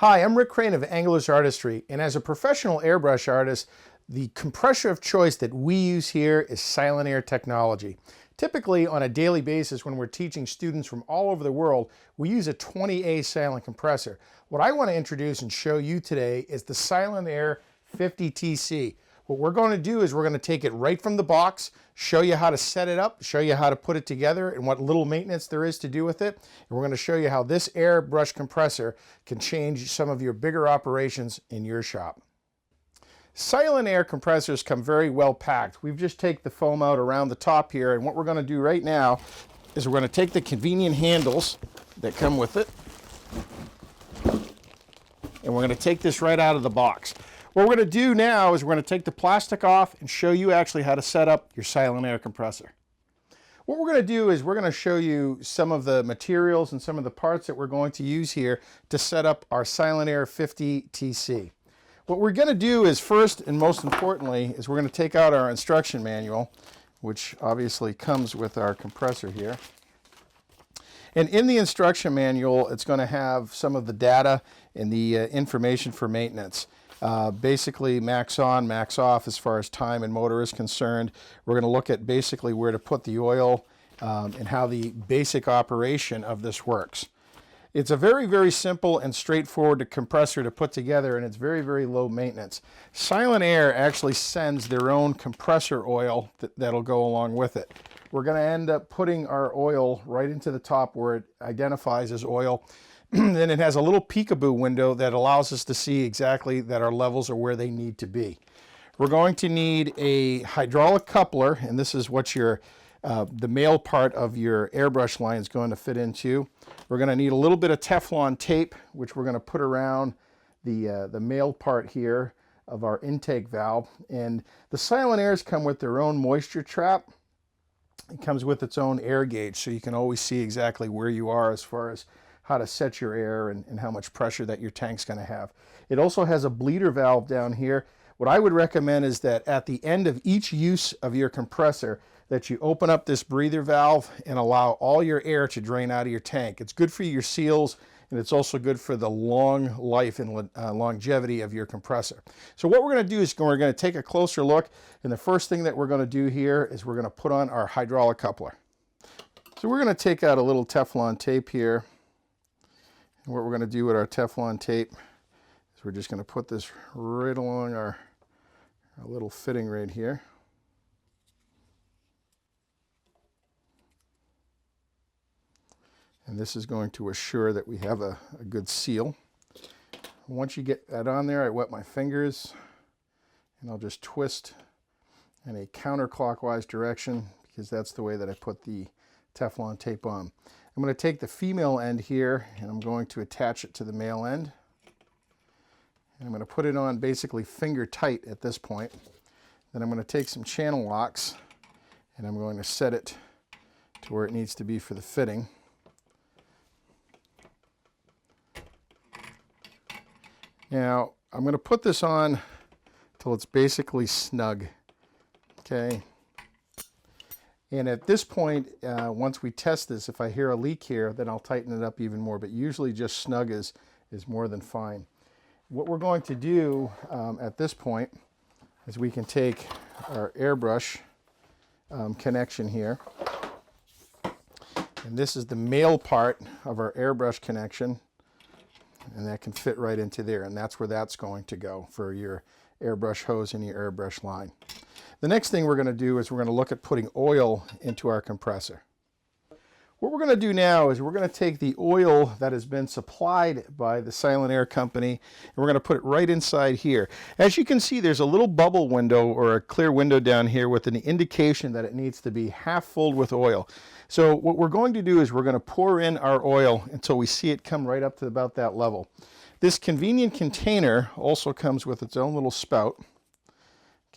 Hi, I'm Rick Crane of Angular's Artistry, and as a professional airbrush artist, the compressor of choice that we use here is Silentaire technology. Typically, on a daily basis when we're teaching students from all over the world, we use a 20A silent compressor. What I want to introduce and show you today is the Silentaire 50TC. What we're going to do is we're going to take it right from the box, show you how to set it up, show you how to put it together and what little maintenance there is to do with it. And we're going to show you how this airbrush compressor can change some of your bigger operations in your shop. Silentaire compressors come very well packed. We've just taken the foam out around the top here, and what we're going to do right now is we're going to take the convenient handles that come with it, and we're going to take this right out of the box. What we're going to do now is we're going to take the plastic off and show you actually how to set up your Silentaire compressor. What we're going to do is we're going to show you some of the materials and some of the parts that we're going to use here to set up our Silentaire 50TC. What we're going to do is first and most importantly is we're going to take out our instruction manual, which obviously comes with our compressor here. And in the instruction manual, it's going to have some of the data and the information for maintenance. Basically max on, max off as far as time and motor is concerned. We're going to look at basically where to put the oil and how the basic operation of this works. It's a very, very simple and straightforward compressor to put together, and it's very, very low maintenance. Silentaire actually sends their own compressor oil that'll go along with it. We're going to end up putting our oil right into the top where it identifies as oil. Then it has a little peekaboo window that allows us to see exactly that our levels are where they need to be. We're going to need a hydraulic coupler, and this is what the male part of your airbrush line is going to fit into. We're going to need a little bit of Teflon tape, which we're going to put around the male part here of our intake valve. And the Silentaires come with their own moisture trap. It comes with its own air gauge, so you can always see exactly where you are as far as how to set your air and how much pressure that your tank's going to have. It also has a bleeder valve down here. What I would recommend is that at the end of each use of your compressor, that you open up this breather valve and allow all your air to drain out of your tank. It's good for your seals, and it's also good for the long life and longevity of your compressor. So what we're going to do is we're going to take a closer look, and the first thing that we're going to do here is we're going to put on our hydraulic coupler. So we're going to take out a little Teflon tape here. And what we're going to do with our Teflon tape is we're just going to put this right along our little fitting right here. And this is going to assure that we have a good seal. Once you get that on there, I wet my fingers and I'll just twist in a counterclockwise direction because that's the way that I put the Teflon tape on. I'm going to take the female end here and I'm going to attach it to the male end. And I'm going to put it on basically finger tight at this point. Then I'm going to take some channel locks and I'm going to set it to where it needs to be for the fitting. Now, I'm going to put this on till it's basically snug, okay? And at this point, once we test this, if I hear a leak here, then I'll tighten it up even more, but usually just snug is more than fine. What we're going to do at this point is we can take our airbrush connection here, and this is the male part of our airbrush connection. And that can fit right into there, and that's where that's going to go for your airbrush hose and your airbrush line. The next thing we're going to do is we're going to look at putting oil into our compressor. What we're going to do now is we're going to take the oil that has been supplied by the Silentaire company, and we're going to put it right inside here. As you can see, there's a little bubble window or a clear window down here with an indication that it needs to be half filled with oil. So what we're going to do is we're going to pour in our oil until we see it come right up to about that level. This convenient container also comes with its own little spout.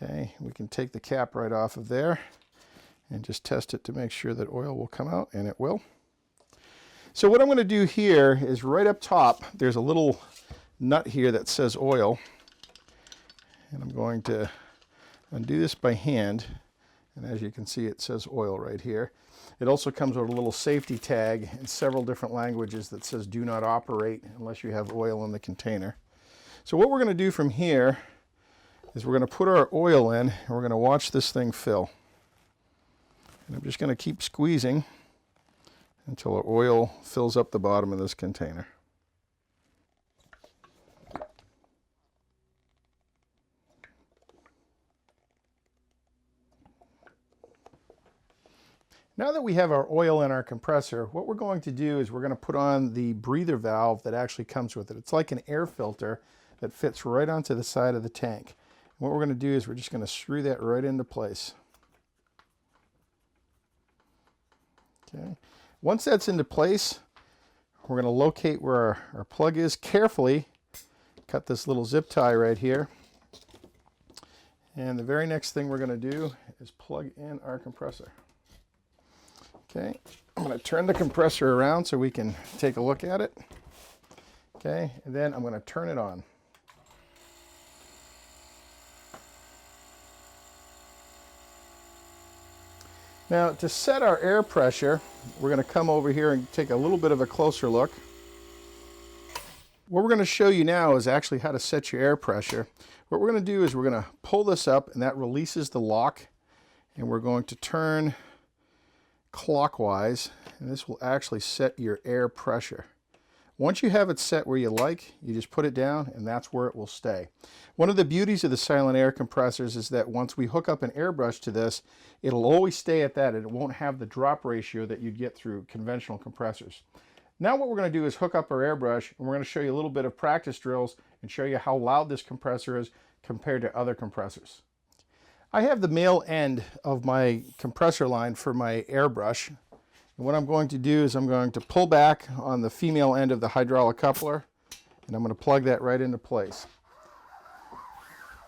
Okay, we can take the cap right off of there and just test it to make sure that oil will come out, and it will. So what I'm going to do here is right up top, there's a little nut here that says oil, and I'm going to undo this by hand And as you can see, it says oil right here. It also comes with a little safety tag in several different languages that says do not operate unless you have oil in the container. So what we're going to do from here is we're going to put our oil in and we're going to watch this thing fill. And I'm just going to keep squeezing until our oil fills up the bottom of this container. Now that we have our oil in our compressor, what we're going to do is we're going to put on the breather valve that actually comes with it. It's like an air filter that fits right onto the side of the tank. And what we're going to do is we're just going to screw that right into place. Okay. Once that's into place, we're going to locate where our plug is carefully. Cut this little zip tie right here. And the very next thing we're going to do is plug in our compressor. Okay, I'm going to turn the compressor around so we can take a look at it. Okay, and then I'm going to turn it on. Now, to set our air pressure, we're going to come over here and take a little bit of a closer look. What we're going to show you now is actually how to set your air pressure. What we're going to do is we're going to pull this up, and that releases the lock, and we're going to turn clockwise, and this will actually set your air pressure. Once you have it set where you like, you just put it down and that's where it will stay. One of the beauties of the Silentaire compressors is that once we hook up an airbrush to this, it'll always stay at that and it won't have the drop ratio that you'd get through conventional compressors. Now what we're going to do is hook up our airbrush, and we're going to show you a little bit of practice drills and show you how loud this compressor is compared to other compressors. I have the male end of my compressor line for my airbrush. And what I'm going to do is I'm going to pull back on the female end of the hydraulic coupler, and I'm going to plug that right into place.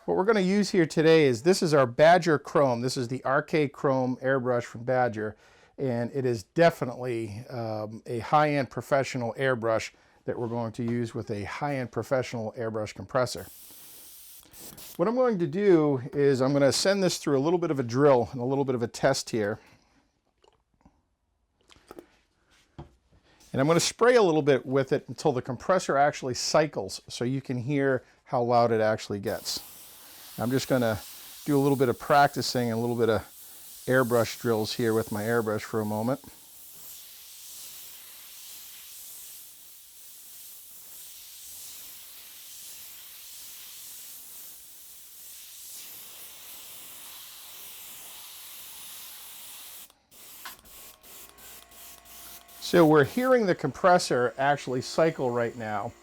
What we're going to use here today is, this is our Badger Chrome. This is the RK Chrome airbrush from Badger, and it is definitely a high-end professional airbrush that we're going to use with a high-end professional airbrush compressor. What I'm going to do is I'm going to send this through a little bit of a drill and a little bit of a test here. And I'm going to spray a little bit with it until the compressor actually cycles so you can hear how loud it actually gets. I'm just going to do a little bit of practicing and a little bit of airbrush drills here with my airbrush for a moment. So we're hearing the compressor actually cycle right now.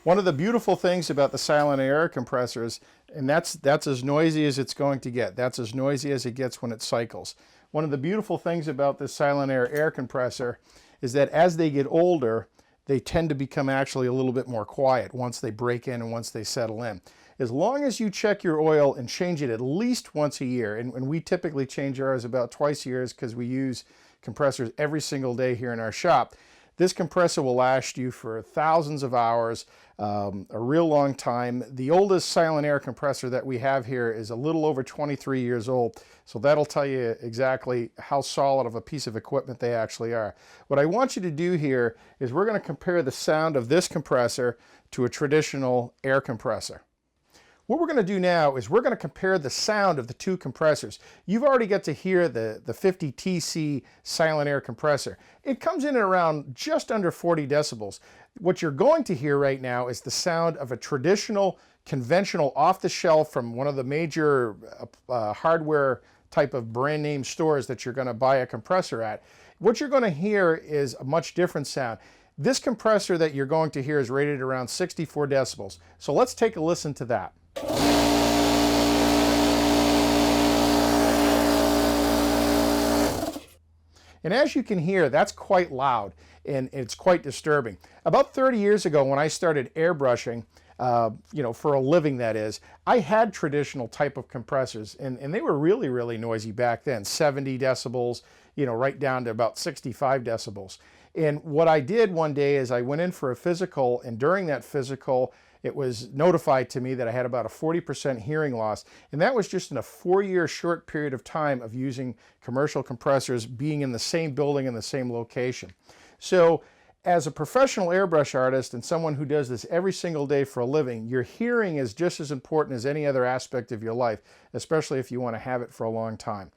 One of the beautiful things about the Silentaire compressors, and that's as noisy as it's going to get. That's as noisy as it gets when it cycles. One of the beautiful things about this Silentaire air compressor is that as they get older, they tend to become actually a little bit more quiet once they break in and once they settle in. As long as you check your oil and change it at least once a year, and we typically change ours about twice a year because we use compressors every single day here in our shop, this compressor will last you for thousands of hours, a real long time. The oldest Silentaire compressor that we have here is a little over 23 years old, so that'll tell you exactly how solid of a piece of equipment they actually are. What I want you to do here is we're going to compare the sound of this compressor to a traditional air compressor. What we're going to do now is we're going to compare the sound of the two compressors. You've already got to hear the 50 TC Silentaire compressor. It comes in at around just under 40 decibels. What you're going to hear right now is the sound of a traditional, conventional, off-the-shelf from one of the major hardware type of brand name stores that you're going to buy a compressor at. What you're going to hear is a much different sound. This compressor that you're going to hear is rated around 64 decibels. So let's take a listen to that. And as you can hear, that's quite loud and it's quite disturbing. About 30 years ago when I started airbrushing, for a living that is, I had traditional type of compressors and they were really, really noisy back then, 70 decibels, right down to about 65 decibels. And what I did one day is I went in for a physical, and during that physical, it was notified to me that I had about a 40% hearing loss, and that was just in a 4-year short period of time of using commercial compressors, being in the same building in the same location. So as a professional airbrush artist and someone who does this every single day for a living, your hearing is just as important as any other aspect of your life, especially if you want to have it for a long time.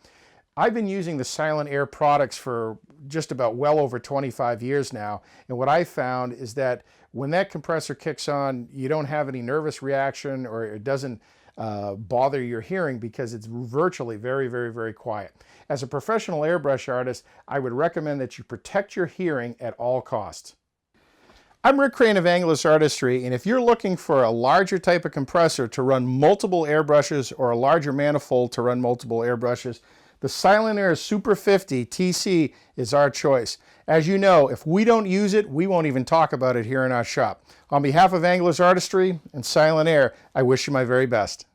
I've been using the Silentaire products for just about well over 25 years now, and what I found is that when that compressor kicks on, you don't have any nervous reaction, or it doesn't bother your hearing because it's virtually very, very, very quiet. As a professional airbrush artist, I would recommend that you protect your hearing at all costs. I'm Rick Crane of Angelus Artistry, and if you're looking for a larger type of compressor to run multiple airbrushes or a larger manifold to run multiple airbrushes, the Silentaire Super 50 TC is our choice. As you know, if we don't use it, we won't even talk about it here in our shop. On behalf of Angelus Artistry and Silentaire, I wish you my very best.